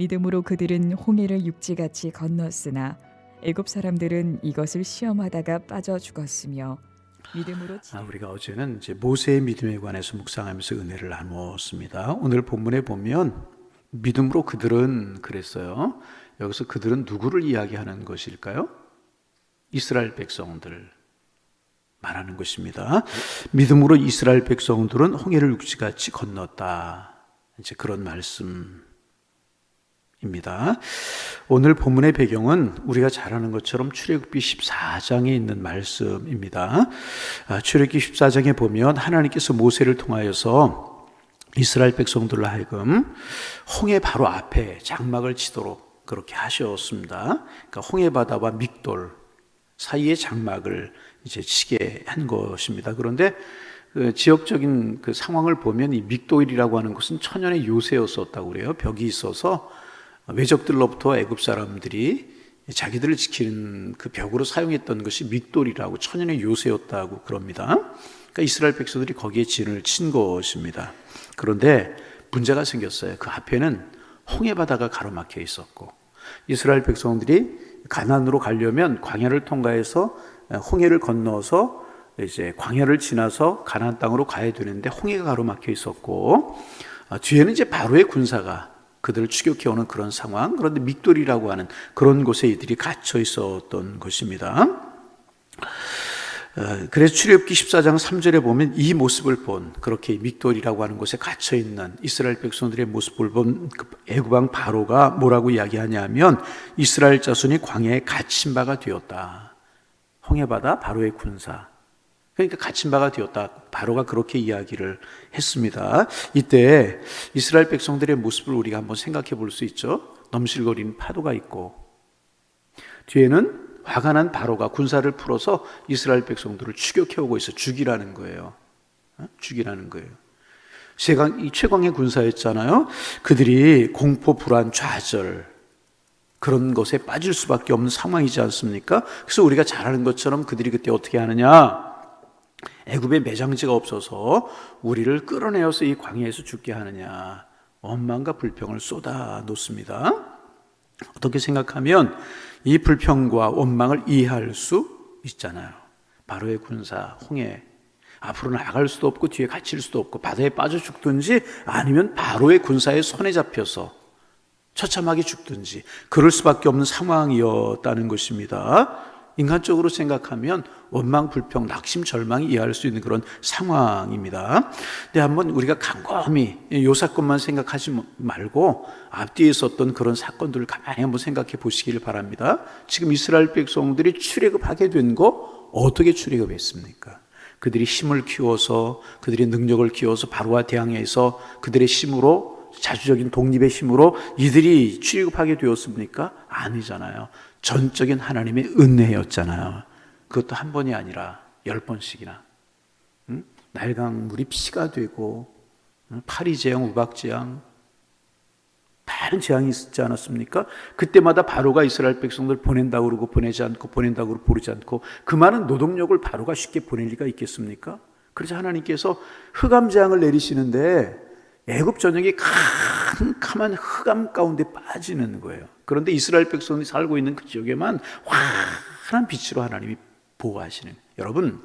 믿음으로 그들은 홍해를 육지같이 건넜으나 애굽 사람들은 이것을 시험하다가 빠져 죽었으며 믿음으로 우리가 어제는 이제 모세의 믿음에 관해서 묵상하면서 은혜를 나누었습니다. 오늘 본문에 보면 믿음으로 그들은 그랬어요. 여기서 그들은 누구를 이야기하는 것일까요? 이스라엘 백성들 말하는 것입니다. 믿음으로 이스라엘 백성들은 홍해를 육지같이 건넜다. 이제 그런 말씀입니다. 오늘 본문의 배경은 우리가 잘 아는 것처럼 출애굽기 14장에 있는 말씀입니다. 출애굽기 14장에 보면 하나님께서 모세를 통하여서 이스라엘 백성들로 하여금 홍해 바로 앞에 장막을 치도록 그렇게 하셨습니다. 그러니까 홍해 바다와 믹돌 사이에 장막을 이제 치게 한 것입니다. 그런데 그 지역적인 그 상황을 보면 이 믹돌이라고 하는 것은 천연의 요새였었다고 그래요. 벽이 있어서 외적들로부터 애굽 사람들이 자기들을 지키는 그 벽으로 사용했던 것이 믹돌이라고 천연의 요새였다고 그럽니다. 그러니까 이스라엘 백성들이 거기에 진을 친 것입니다. 그런데 문제가 생겼어요. 그 앞에는 홍해 바다가 가로막혀 있었고 이스라엘 백성들이 가나안으로 가려면 광야를 통과해서 홍해를 건너서 이제 광야를 지나서 가나안 땅으로 가야 되는데 홍해가 가로막혀 있었고 뒤에는 이제 바로의 군사가 그들을 추격해 오는 그런 상황. 그런데 믹돌이라고 하는 그런 곳에 이들이 갇혀 있었던 것입니다. 그래서 출애굽기 14장 3절에 보면 이 모습을 본 그렇게 믹돌이라고 하는 곳에 갇혀 있는 이스라엘 백성들의 모습을 본 애굽 왕 바로가 뭐라고 이야기하냐면 이스라엘 자손이 광야에 갇힌 바가 되었다. 홍해바다 바로의 군사. 그러니까 갇힌 바가 되었다. 바로가 그렇게 이야기를 했습니다. 이때 이스라엘 백성들의 모습을 우리가 한번 생각해 볼 수 있죠. 넘실거리는 파도가 있고 뒤에는 화가 난 바로가 군사를 풀어서 이스라엘 백성들을 추격해 오고 있어. 죽이라는 거예요. 죽이라는 거예요. 최강의 군사였잖아요. 그들이 공포, 불안, 좌절 그런 것에 빠질 수밖에 없는 상황이지 않습니까? 그래서 우리가 잘 아는 것처럼 그들이 그때 어떻게 하느냐? 애굽에 매장지가 없어서 우리를 끌어내어서 이 광야에서 죽게 하느냐? 원망과 불평을 쏟아 놓습니다. 어떻게 생각하면 이 불평과 원망을 이해할 수 있잖아요. 바로의 군사 홍해 앞으로 나갈 수도 없고 뒤에 갇힐 수도 없고 바다에 빠져 죽든지 아니면 바로의 군사의 손에 잡혀서 처참하게 죽든지 그럴 수밖에 없는 상황이었다는 것입니다. 인간적으로 생각하면 원망, 불평, 낙심, 절망이 이해할 수 있는 그런 상황입니다. 근데 한번 우리가 곰곰이 이 사건만 생각하지 말고 앞뒤에 있었던 그런 사건들을 가만히 한번 생각해 보시길 바랍니다. 지금 이스라엘 백성들이 출애굽하게 된 거 어떻게 출애굽했습니까? 그들이 힘을 키워서 그들의 능력을 키워서 바로와 대항해서 그들의 힘으로 자주적인 독립의 힘으로 이들이 출애굽하게 되었습니까? 아니잖아요. 전적인 하나님의 은혜였잖아요. 그것도 한 번이 아니라 10번씩이나. 날강물이 피가 되고 파리재앙, 우박재앙 많은 재앙이 있지 않았습니까? 그때마다 바로가 이스라엘 백성들 보낸다고 그러고 보내지 않고 보낸다고 그러고 보내지 않고 그 많은 노동력을 바로가 쉽게 보낼 리가 있겠습니까? 그래서 하나님께서 흑암재앙을 내리시는데 애굽 전역이 캄캄한 흑암 가운데 빠지는 거예요. 그런데 이스라엘 백성이 살고 있는 그 지역에만 환한 빛으로 하나님이 보호하시는. 여러분,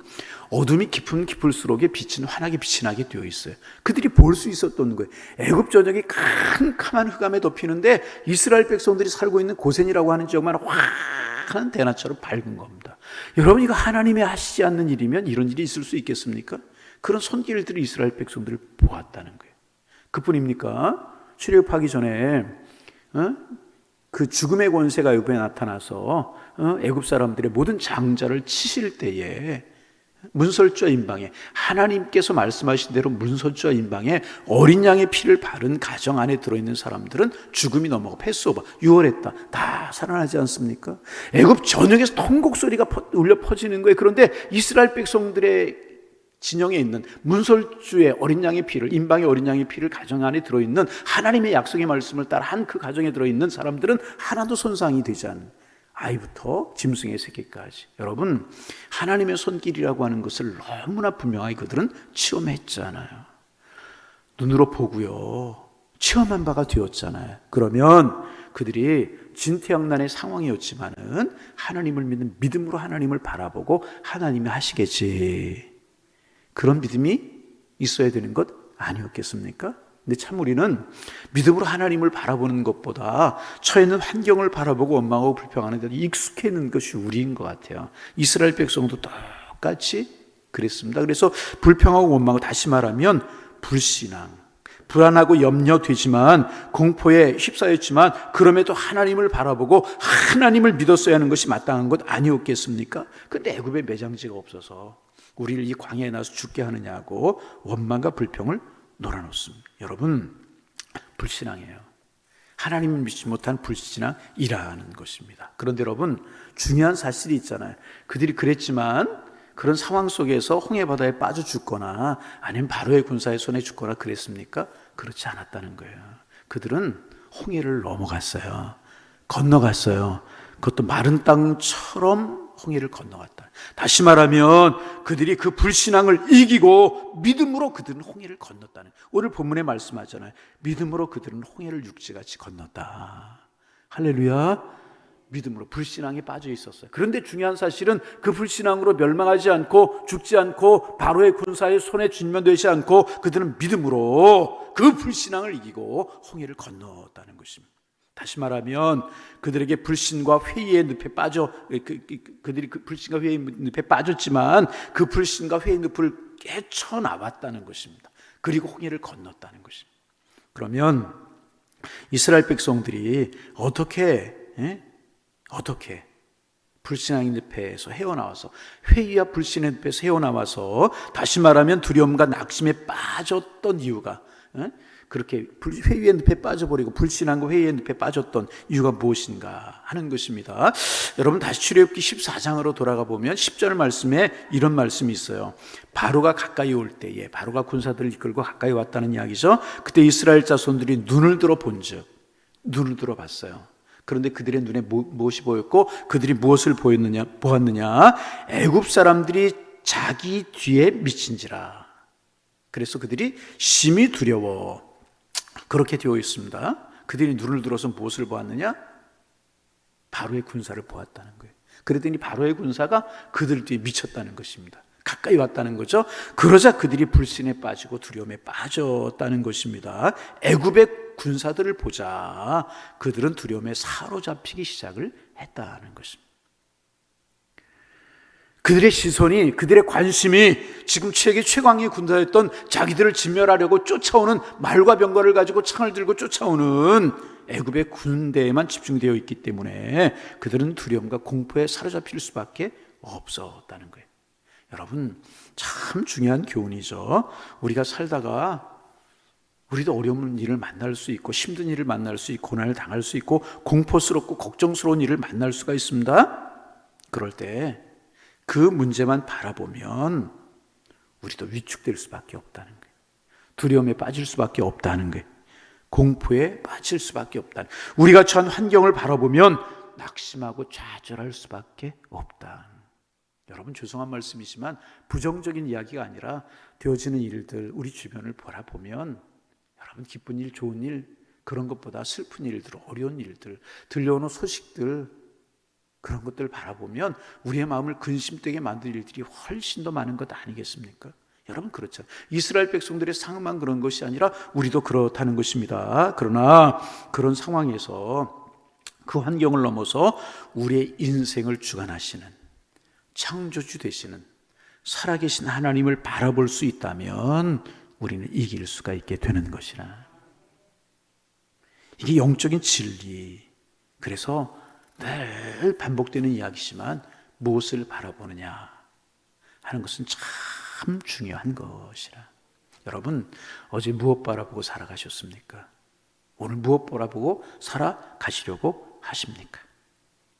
어둠이 깊을수록 빛은 환하게 빛이 나게 되어 있어요. 그들이 볼 수 있었던 거예요. 애굽 전역이 캄캄한 흑암에 덮이는데 이스라엘 백성들이 살고 있는 고센이라고 하는 지역만 환한 대낮처럼 밝은 겁니다. 여러분, 이거 하나님이 하시지 않는 일이면 이런 일이 있을 수 있겠습니까? 그런 손길들이 이스라엘 백성들을 보았다는 거예요. 그뿐입니까? 출애굽하기 전에 그 죽음의 권세가 애굽에 나타나서 애굽 사람들의 모든 장자를 치실 때에 문설주와 임방에 하나님께서 말씀하신 대로 문설주와 임방에 어린 양의 피를 바른 가정 안에 들어있는 사람들은 죽음이 넘어가 패스오버 유월했다 다 살아나지 않습니까? 애굽 전역에서 통곡 소리가 울려 퍼지는 거예요. 그런데 이스라엘 백성들의 진영에 있는 문설주의 어린 양의 피를 임방의 어린 양의 피를 가정 안에 들어있는 하나님의 약속의 말씀을 따라 한 그 가정에 들어있는 사람들은 하나도 손상이 되지 않는 아이부터 짐승의 새끼까지. 여러분, 하나님의 손길이라고 하는 것을 너무나 분명하게 그들은 체험했잖아요. 눈으로 보고요 체험한 바가 되었잖아요. 그러면 그들이 진퇴양난의 상황이었지만은 하나님을 믿는 믿음으로 하나님을 바라보고 하나님이 하시겠지, 그런 믿음이 있어야 되는 것 아니었겠습니까? 근데 참 우리는 믿음으로 하나님을 바라보는 것보다 처해 있는 환경을 바라보고 원망하고 불평하는 데 익숙해 있는 것이 우리인 것 같아요. 이스라엘 백성도 똑같이 그랬습니다. 그래서 불평하고 원망하고, 다시 말하면 불신앙, 불안하고 염려되지만 공포에 휩싸였지만 그럼에도 하나님을 바라보고 하나님을 믿었어야 하는 것이 마땅한 것 아니었겠습니까? 그런데 애굽에 매장지가 없어서 우리를 이 광야에 나서 죽게 하느냐고 원망과 불평을 놀아놓습니다. 여러분, 불신앙이에요. 하나님을 믿지 못한 불신앙이라는 것입니다. 그런데 여러분, 중요한 사실이 있잖아요. 그들이 그랬지만 그런 상황 속에서 홍해바다에 빠져 죽거나 아니면 바로의 군사의 손에 죽거나 그랬습니까? 그렇지 않았다는 거예요. 그들은 홍해를 넘어갔어요. 건너갔어요. 그것도 마른 땅처럼 홍해를 건너갔다. 다시 말하면 그들이 그 불신앙을 이기고 믿음으로 그들은 홍해를 건넜다는, 오늘 본문에 말씀하잖아요. 믿음으로 그들은 홍해를 육지같이 건넜다. 할렐루야. 믿음으로, 불신앙에 빠져 있었어요. 그런데 중요한 사실은 그 불신앙으로 멸망하지 않고 죽지 않고 바로의 군사의 손에 진면되지 않고 그들은 믿음으로 그 불신앙을 이기고 홍해를 건넜다는 것입니다. 다시 말하면 그들에게 불신과 회의의 늪에 빠져, 그들이 그 불신과 회의의 늪에 빠졌지만 그 불신과 회의의 늪을 깨쳐나왔다는 것입니다. 그리고 홍해를 건넜다는 것입니다. 그러면 이스라엘 백성들이 어떻게 불신앙의 늪에서 헤어나와서, 회의와 불신의 늪에서 헤어나와서, 다시 말하면 두려움과 낙심에 빠졌던 이유가, 그렇게 회의의 늪에 빠져버리고 불신앙과 회의의 늪에 빠졌던 이유가 무엇인가 하는 것입니다. 여러분, 다시 출애굽기 14장으로 돌아가 보면 10절 말씀에 이런 말씀이 있어요. 바로가 가까이 올 때에, 바로가 군사들을 이끌고 가까이 왔다는 이야기죠. 그때 이스라엘 자손들이 눈을 들어 본즉, 눈을 들어 봤어요. 그런데 그들의 눈에 무엇이 보였고 그들이 무엇을 보았느냐? 애굽 사람들이 자기 뒤에 미친지라. 그래서 그들이 심히 두려워. 그렇게 되어 있습니다. 그들이 눈을 들어서 무엇을 보았느냐? 바로의 군사를 보았다는 거예요. 그랬더니 바로의 군사가 그들 뒤에 미쳤다는 것입니다. 가까이 왔다는 거죠. 그러자 그들이 불신에 빠지고 두려움에 빠졌다는 것입니다. 애굽의 군사들을 보자 그들은 두려움에 사로잡히기 시작을 했다는 것입니다. 그들의 시선이, 그들의 관심이 지금 세계 최강의 군사였던 자기들을 진멸하려고 쫓아오는, 말과 병거를 가지고 창을 들고 쫓아오는 애굽의 군대에만 집중되어 있기 때문에 그들은 두려움과 공포에 사로잡힐 수밖에 없었다는 거예요. 여러분, 참 중요한 교훈이죠. 우리가 살다가 우리도 어려운 일을 만날 수 있고 힘든 일을 만날 수 있고 고난을 당할 수 있고 공포스럽고 걱정스러운 일을 만날 수가 있습니다. 그럴 때 그 문제만 바라보면 우리도 위축될 수밖에 없다는 거예요. 두려움에 빠질 수밖에 없다는 거예요. 공포에 빠질 수밖에 없다는 거예요. 우리가 처한 환경을 바라보면 낙심하고 좌절할 수밖에 없다. 여러분, 죄송한 말씀이지만 부정적인 이야기가 아니라 되어지는 일들, 우리 주변을 바라보면 여러분, 기쁜 일, 좋은 일, 그런 것보다 슬픈 일들, 어려운 일들, 들려오는 소식들, 그런 것들을 바라보면 우리의 마음을 근심되게 만들 일들이 훨씬 더 많은 것 아니겠습니까? 여러분, 그렇죠. 이스라엘 백성들의 상황만 그런 것이 아니라 우리도 그렇다는 것입니다. 그러나 그런 상황에서 그 환경을 넘어서 우리의 인생을 주관하시는 창조주 되시는 살아계신 하나님을 바라볼 수 있다면 우리는 이길 수가 있게 되는 것이라. 이게 영적인 진리. 그래서 늘 반복되는 이야기지만 무엇을 바라보느냐 하는 것은 참 중요한 것이라. 여러분, 어제 무엇 바라보고 살아가셨습니까? 오늘 무엇 바라보고 살아가시려고 하십니까?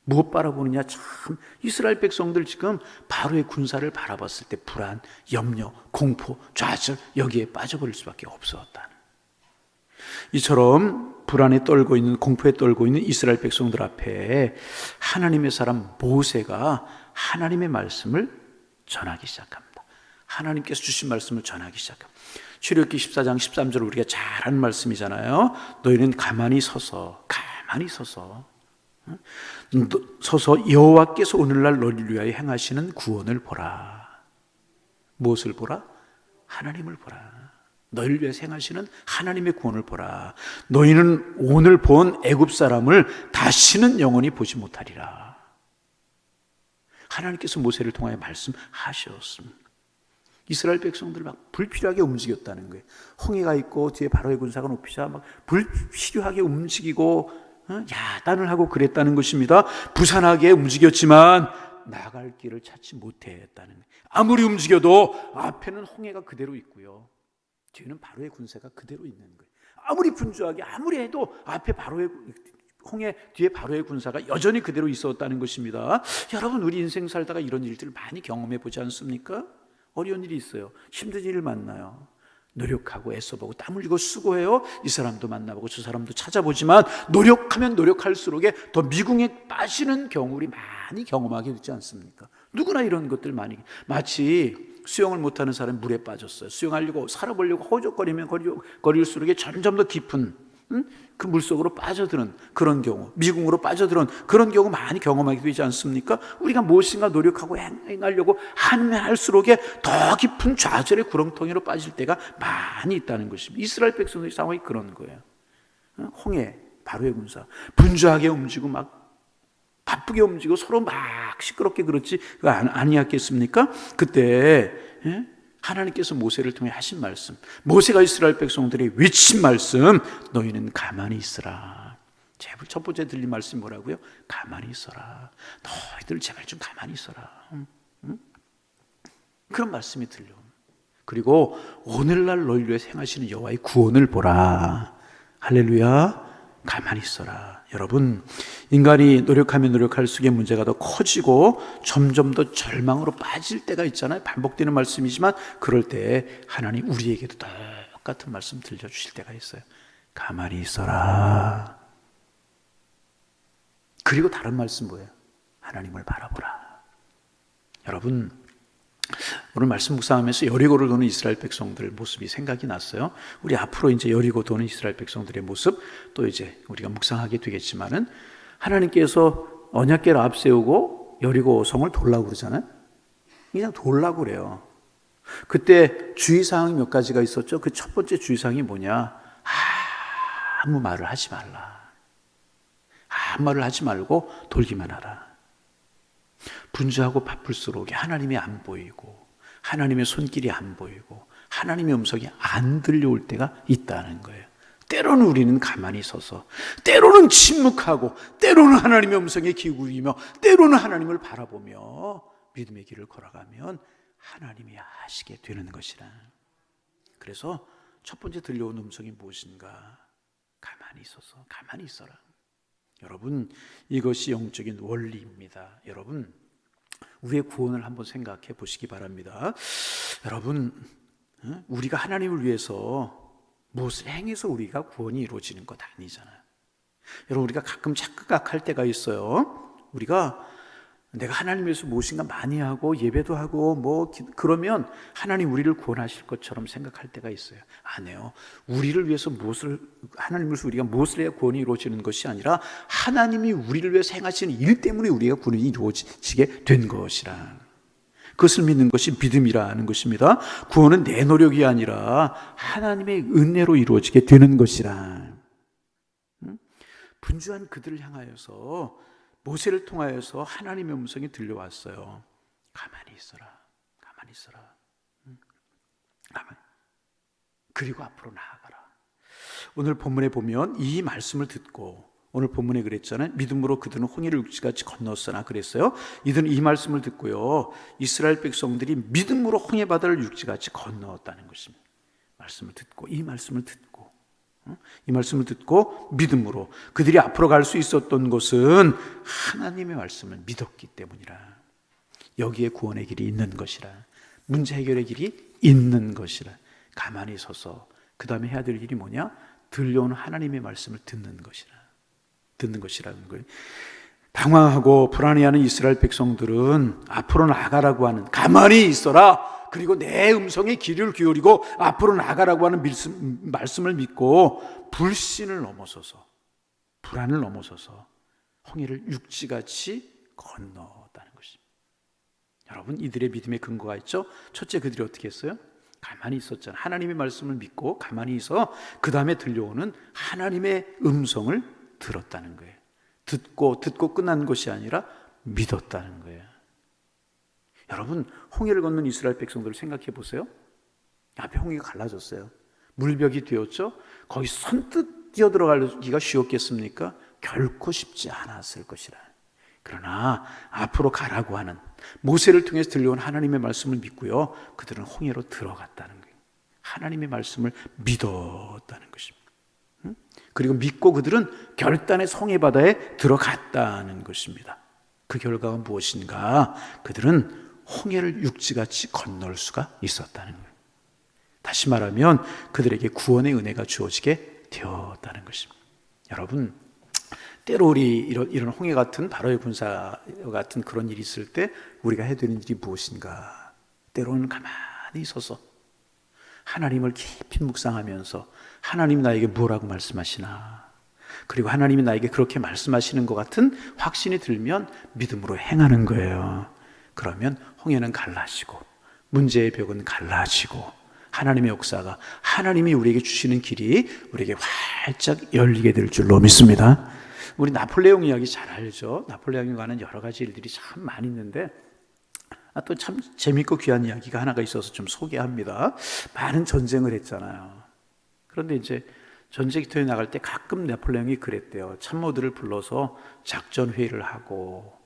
무엇 바라보느냐? 참 이스라엘 백성들 지금 바로의 군사를 바라봤을 때 불안, 염려, 공포, 좌절 여기에 빠져버릴 수밖에 없었다는, 이처럼 불안에 떨고 있는, 공포에 떨고 있는 이스라엘 백성들 앞에 하나님의 사람 모세가 하나님의 말씀을 전하기 시작합니다. 하나님께서 주신 말씀을 전하기 시작합니다. 출애굽기 14장 13절 우리가 잘 아는 말씀이잖아요. 너희는 가만히 서서 가만히 서서 여호와께서 오늘날 너희를 위하여 행하시는 구원을 보라. 무엇을 보라? 하나님을 보라. 너희를 위해서 행하시는 하나님의 구원을 보라. 너희는 오늘 본 애굽 사람을 다시는 영원히 보지 못하리라. 하나님께서 모세를 통하여 말씀하셨습니다. 이스라엘 백성들 막 불필요하게 움직였다는 거예요. 홍해가 있고 뒤에 바로의 군사가 높이자 막 불필요하게 움직이고 야단을 하고 그랬다는 것입니다. 부산하게 움직였지만 나갈 길을 찾지 못했다는 거예요. 아무리 움직여도 앞에는 홍해가 그대로 있고요, 뒤에는 바로의 군사가 그대로 있는 거예요. 아무리 분주하게 아무리 해도 앞에 바로의 홍해 뒤에 바로의 군사가 여전히 그대로 있었다는 것입니다. 여러분, 우리 인생 살다가 이런 일들을 많이 경험해 보지 않습니까? 어려운 일이 있어요. 힘든 일을 만나요. 노력하고 애써보고 땀 흘리고 수고해요. 이 사람도 만나보고 저 사람도 찾아보지만 노력하면 노력할수록에 더 미궁에 빠지는 경우를 많이 경험하게 되지 않습니까? 누구나 이런 것들 많이. 마치 수영을 못하는 사람이 물에 빠졌어요. 수영하려고 살아보려고 허우적거리면 거릴수록에 점점 더 깊은 그 물속으로 빠져드는 그런 경우, 미궁으로 빠져드는 그런 경우 많이 경험하게 되지 않습니까? 우리가 무엇인가 노력하고 행하려고 하면 할수록에 더 깊은 좌절의 구렁텅이로 빠질 때가 많이 있다는 것입니다. 이스라엘 백성들의 상황이 그런 거예요. 홍해, 바로의 군사 분주하게 움직이고 막 바쁘게 움직이고 서로 막 시끄럽게 그렇지 아니었겠습니까? 그때 하나님께서 모세를 통해 하신 말씀, 모세가 이스라엘 백성들이 외친 말씀, 너희는 가만히 있으라. 제발 첫 번째 들린 말씀이 뭐라고요? 가만히 있어라. 너희들 제발 좀 가만히 있어라. 그런 말씀이 들려. 그리고 오늘날 너희를 위해 행하시는 여호와의 구원을 보라. 할렐루야. 가만히 있어라. 여러분, 인간이 노력하면 노력할수록 문제가 더 커지고 점점 더 절망으로 빠질 때가 있잖아요. 반복되는 말씀이지만 그럴 때 하나님 우리에게도 똑같은 말씀 들려주실 때가 있어요. 가만히 있어라. 그리고 다른 말씀 뭐예요? 하나님을 바라보라. 여러분, 오늘 말씀 묵상하면서 여리고를 도는 이스라엘 백성들 모습이 생각이 났어요. 우리 앞으로 이제 여리고 도는 이스라엘 백성들의 모습 또 이제 우리가 묵상하게 되겠지만은, 하나님께서 언약궤를 앞세우고 여리고 성을 돌라고 그러잖아요. 그냥 돌라고 그래요. 그때 주의사항이 몇 가지가 있었죠. 그 첫 번째 주의사항이 뭐냐? 아무 말을 하지 말라. 아무 말을 하지 말고 돌기만 하라. 분주하고 바쁠수록 하나님이 안 보이고 하나님의 손길이 안 보이고 하나님의 음성이 안 들려올 때가 있다는 거예요. 때로는 우리는 가만히 서서, 때로는 침묵하고, 때로는 하나님의 음성에 기울이며, 때로는 하나님을 바라보며 믿음의 길을 걸어가면 하나님이 하시게 되는 것이라. 그래서 첫 번째 들려온 음성이 무엇인가? 가만히 서서, 가만히 있어라. 여러분, 이것이 영적인 원리입니다. 여러분, 우리의 구원을 한번 생각해 보시기 바랍니다. 여러분, 우리가 하나님을 위해서 무엇을 행해서 우리가 구원이 이루어지는 것 아니잖아요. 여러분, 우리가 가끔 착각할 때가 있어요. 우리가 내가 하나님 위해서 무엇인가 많이 하고 예배도 하고 그러면 하나님 우리를 구원하실 것처럼 생각할 때가 있어요. 아니에요. 우리를 위해서 하나님을 위해서 우리가 무엇을 해야 구원이 이루어지는 것이 아니라 하나님이 우리를 위해서 행하시는 일 때문에 우리가 구원이 이루어지게 된 것이라. 그것을 믿는 것이 믿음이라는 것입니다. 구원은 내 노력이 아니라 하나님의 은혜로 이루어지게 되는 것이라. 분주한 그들을 향하여서 모세를 통하여서 하나님의 음성이 들려왔어요. 가만히 있어라. 가만히 있어라. 가만히. 그리고 앞으로 나아가라. 오늘 본문에 보면 이 말씀을 듣고, 오늘 본문에 그랬잖아요. 믿음으로 그들은 홍해를 육지같이 건넜으나 그랬어요. 이들은 이 말씀을 듣고요, 이스라엘 백성들이 믿음으로 홍해 바다를 육지같이 건너었다는 것입니다. 말씀을 듣고, 이 말씀을 듣고 믿음으로 그들이 앞으로 갈 수 있었던 것은 하나님의 말씀을 믿었기 때문이라. 여기에 구원의 길이 있는 것이라. 문제 해결의 길이 있는 것이라. 가만히 서서 그 다음에 해야 될 일이 뭐냐? 들려오는 하나님의 말씀을 듣는 것이라는 거예요. 당황하고 불안해하는 이스라엘 백성들은 앞으로 나가라고 하는, 가만히 있어라, 그리고 내 음성에 귀를 기울이고 앞으로 나가라고 하는 말씀을 믿고 불신을 넘어서서 불안을 넘어서서 홍해를 육지같이 건넜다는 것입니다. 여러분, 이들의 믿음의 근거가 있죠? 첫째, 그들이 어떻게 했어요? 가만히 있었잖아요. 하나님의 말씀을 믿고 가만히 있어 그 다음에 들려오는 하나님의 음성을 들었다는 거예요. 듣고 끝난 것이 아니라 믿었다는 거예요. 여러분, 홍해를 건넌 이스라엘 백성들을 생각해 보세요. 앞에 홍해가 갈라졌어요. 물벽이 되었죠. 거기 선뜻 뛰어들어가기가 쉬웠겠습니까? 결코 쉽지 않았을 것이라. 그러나 앞으로 가라고 하는 모세를 통해서 들려온 하나님의 말씀을 믿고요, 그들은 홍해로 들어갔다는 거예요. 하나님의 말씀을 믿었다는 것입니다. 그리고 믿고 그들은 결단의 홍해 바다에 들어갔다는 것입니다. 그 결과가 무엇인가? 그들은 홍해를 육지같이 건널 수가 있었다는 거예요. 다시 말하면 그들에게 구원의 은혜가 주어지게 되었다는 것입니다. 여러분, 때로 우리 이런 홍해 같은 바로의 군사 같은 그런 일이 있을 때 우리가 해야 되는 일이 무엇인가? 때로는 가만히 있어서 하나님을 깊이 묵상하면서 하나님 나에게 뭐라고 말씀하시나, 그리고 하나님이 나에게 그렇게 말씀하시는 것 같은 확신이 들면 믿음으로 행하는 거예요. 그러면 홍해는 갈라지고 문제의 벽은 갈라지고 하나님의 역사가, 하나님이 우리에게 주시는 길이 우리에게 활짝 열리게 될 줄로 믿습니다. 우리 나폴레옹 이야기 잘 알죠? 나폴레옹에 관한 여러 가지 일들이 참 많이 있는데 또 참 재밌고 귀한 이야기가 하나가 있어서 좀 소개합니다. 많은 전쟁을 했잖아요. 그런데 이제 전쟁터에 나갈 때 가끔 나폴레옹이 그랬대요. 참모들을 불러서 작전 회의를 하고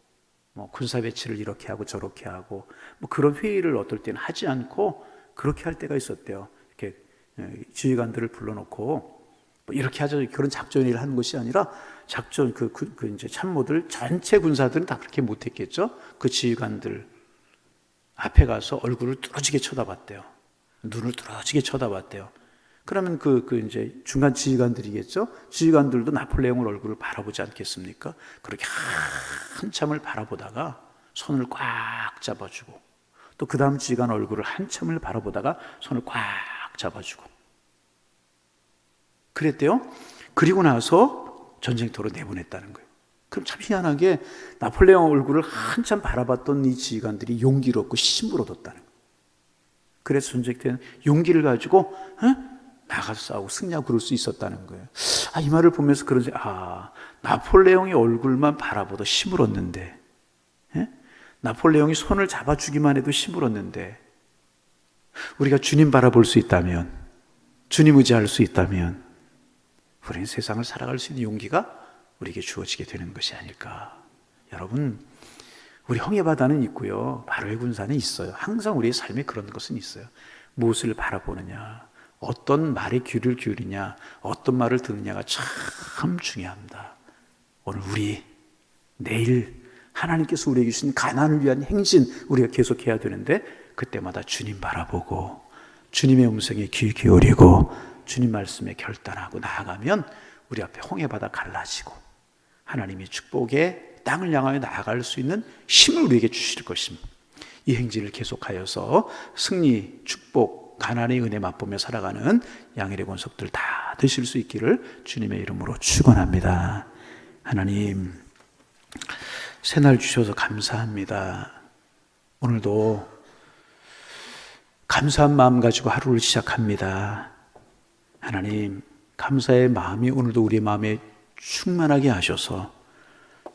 군사 배치를 이렇게 하고 저렇게 하고 그런 회의를 어떨 때는 하지 않고 그렇게 할 때가 있었대요. 이렇게 지휘관들을 불러놓고 이렇게 하자, 그런 작전 회의를 하는 것이 아니라 작전 이제 참모들 전체 군사들은 다 그렇게 못했겠죠. 그 지휘관들 앞에 가서 얼굴을 뚫어지게 쳐다봤대요. 눈을 뚫어지게 쳐다봤대요. 그러면 이제 중간 지휘관들이겠죠. 지휘관들도 나폴레옹을 얼굴을 바라보지 않겠습니까? 그렇게 한참을 바라보다가 손을 꽉 잡아주고, 또 그 다음 지휘관 얼굴을 한참을 바라보다가 손을 꽉 잡아주고 그랬대요. 그리고 나서 전쟁터로 내보냈다는 거예요. 그럼 참 희한하게 나폴레옹 얼굴을 한참 바라봤던 이 지휘관들이 용기를 얻고 힘을 얻었다는 거예요. 그래서 전쟁터에는 용기를 가지고 나가서 싸우고 승리하고 그럴 수 있었다는 거예요. 이 말을 보면서 그런 생각, 나폴레옹의 얼굴만 바라보도 힘을 얻는데, 나폴레옹이 손을 잡아주기만 해도 힘을 얻는데, 우리가 주님 바라볼 수 있다면, 주님 의지할 수 있다면 우리는 세상을 살아갈 수 있는 용기가 우리에게 주어지게 되는 것이 아닐까. 여러분, 우리 홍해바다는 있고요, 바로의 군사는 있어요. 항상 우리의 삶에 그런 것은 있어요. 무엇을 바라보느냐, 어떤 말에 귀를 기울이냐, 어떤 말을 듣느냐가 참 중요합니다. 오늘 내일 하나님께서 우리에게 주신 가나안을 위한 행진 우리가 계속해야 되는데, 그때마다 주님 바라보고 주님의 음성에 귀 기울이고 주님 말씀에 결단하고 나아가면 우리 앞에 홍해바다 갈라지고 하나님의 축복의 땅을 향하여 나아갈 수 있는 힘을 우리에게 주실 것입니다. 이 행진을 계속하여서 승리, 축복, 가나안의 은혜 맛보며 살아가는 양일의 권속들 다 되실 수 있기를 주님의 이름으로 축원합니다. 하나님, 새날 주셔서 감사합니다. 오늘도 감사한 마음 가지고 하루를 시작합니다. 하나님, 감사의 마음이 오늘도 우리의 마음에 충만하게 하셔서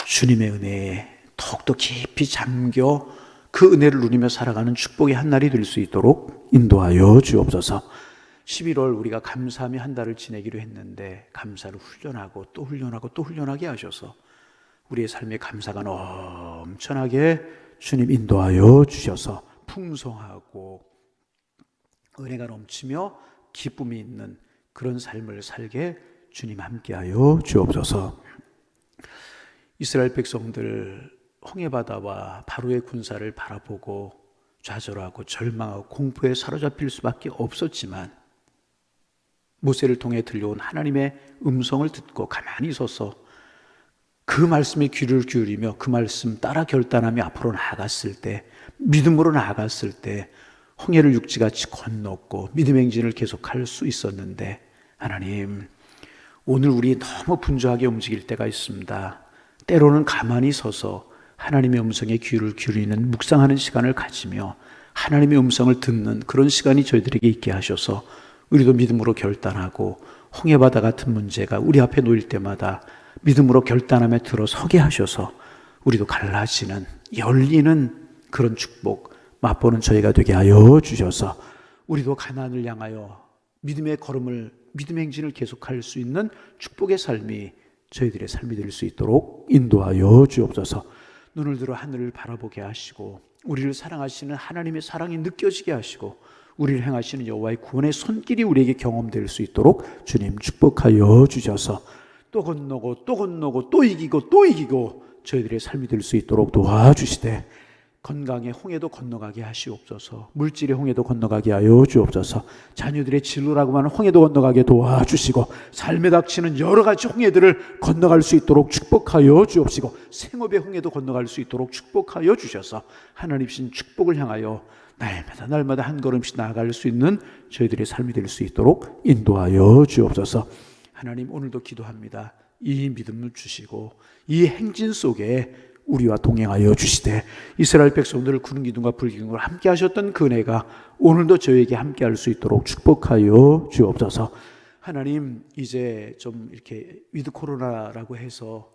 주님의 은혜에 더욱더 깊이 잠겨 그 은혜를 누리며 살아가는 축복의 한 날이 될 수 있도록 인도하여 주옵소서. 11월 우리가 감사하며 한 달을 지내기로 했는데 감사를 훈련하고 또 훈련하고 또 훈련하게 하셔서 우리의 삶의 감사가 넘쳐나게 주님 인도하여 주셔서 풍성하고 은혜가 넘치며 기쁨이 있는 그런 삶을 살게 주님 함께하여 주옵소서. 이스라엘 백성들 홍해바다와 바로의 군사를 바라보고 좌절하고 절망하고 공포에 사로잡힐 수밖에 없었지만 모세를 통해 들려온 하나님의 음성을 듣고 가만히 서서 그 말씀에 귀를 기울이며 그 말씀 따라 결단하며 앞으로 나아갔을 때, 믿음으로 나아갔을 때 홍해를 육지같이 건넜고 믿음의 행진을 계속할 수 있었는데, 하나님, 오늘 우리 너무 분주하게 움직일 때가 있습니다. 때로는 가만히 서서 하나님의 음성에 귀를 기울이는 묵상하는 시간을 가지며 하나님의 음성을 듣는 그런 시간이 저희들에게 있게 하셔서 우리도 믿음으로 결단하고 홍해바다 같은 문제가 우리 앞에 놓일 때마다 믿음으로 결단함에 들어서게 하셔서 우리도 갈라지는 열리는 그런 축복 맛보는 저희가 되게 하여 주셔서 우리도 가나안을 향하여 믿음의 걸음을 믿음의 행진을 계속할 수 있는 축복의 삶이 저희들의 삶이 될 수 있도록 인도하여 주옵소서. 눈을 들어 하늘을 바라보게 하시고 우리를 사랑하시는 하나님의 사랑이 느껴지게 하시고 우리를 행하시는 여호와의 구원의 손길이 우리에게 경험될 수 있도록 주님 축복하여 주셔서 또 건너고 또 건너고 또 이기고 또 이기고 저희들의 삶이 될 수 있도록 도와주시되 건강의 홍해도 건너가게 하시옵소서. 물질의 홍해도 건너가게 하여 주옵소서. 자녀들의 진로라고 하는 홍해도 건너가게 도와주시고 삶에 닥치는 여러 가지 홍해들을 건너갈 수 있도록 축복하여 주옵시고 생업의 홍해도 건너갈 수 있도록 축복하여 주셔서 하나님신 축복을 향하여 날마다 한 걸음씩 나아갈 수 있는 저희들의 삶이 될 수 있도록 인도하여 주옵소서. 하나님 오늘도 기도합니다. 이 믿음을 주시고 이 행진 속에 우리와 동행하여 주시되 이스라엘 백성들을 구름 기둥과 불 기둥으로 함께 하셨던 그 은혜가 오늘도 저에게 함께 할 수 있도록 축복하여 주옵소서. 하나님 이제 좀 이렇게 위드 코로나라고 해서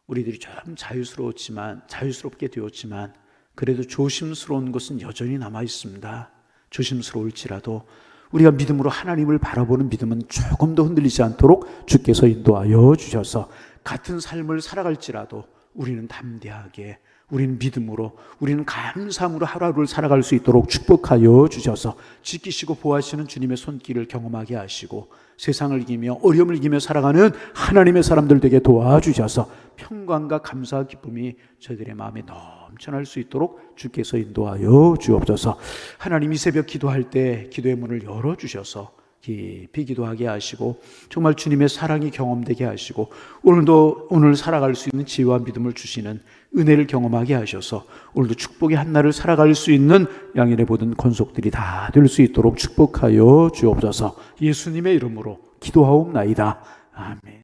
우리들이 좀 자유스럽게 되었지만 그래도 조심스러운 것은 여전히 남아 있습니다. 조심스러울지라도 우리가 믿음으로 하나님을 바라보는 믿음은 조금 더 흔들리지 않도록 주께서 인도하여 주셔서 같은 삶을 살아갈지라도 우리는 담대하게, 우리는 믿음으로, 우리는 감사함으로 하루하루를 살아갈 수 있도록 축복하여 주셔서 지키시고 보호하시는 주님의 손길을 경험하게 하시고 세상을 이기며 어려움을 이기며 살아가는 하나님의 사람들 되게 도와주셔서 평강과 감사와 기쁨이 저희들의 마음에 넘쳐날 수 있도록 주께서 인도하여 주옵소서. 하나님 이 새벽 기도할 때 기도의 문을 열어주셔서 깊이 기도하게 하시고 정말 주님의 사랑이 경험되게 하시고 오늘 살아갈 수 있는 지혜와 믿음을 주시는 은혜를 경험하게 하셔서 오늘도 축복의 한날을 살아갈 수 있는 양일의 모든 권속들이 다 될 수 있도록 축복하여 주옵소서. 예수님의 이름으로 기도하옵나이다. 아멘.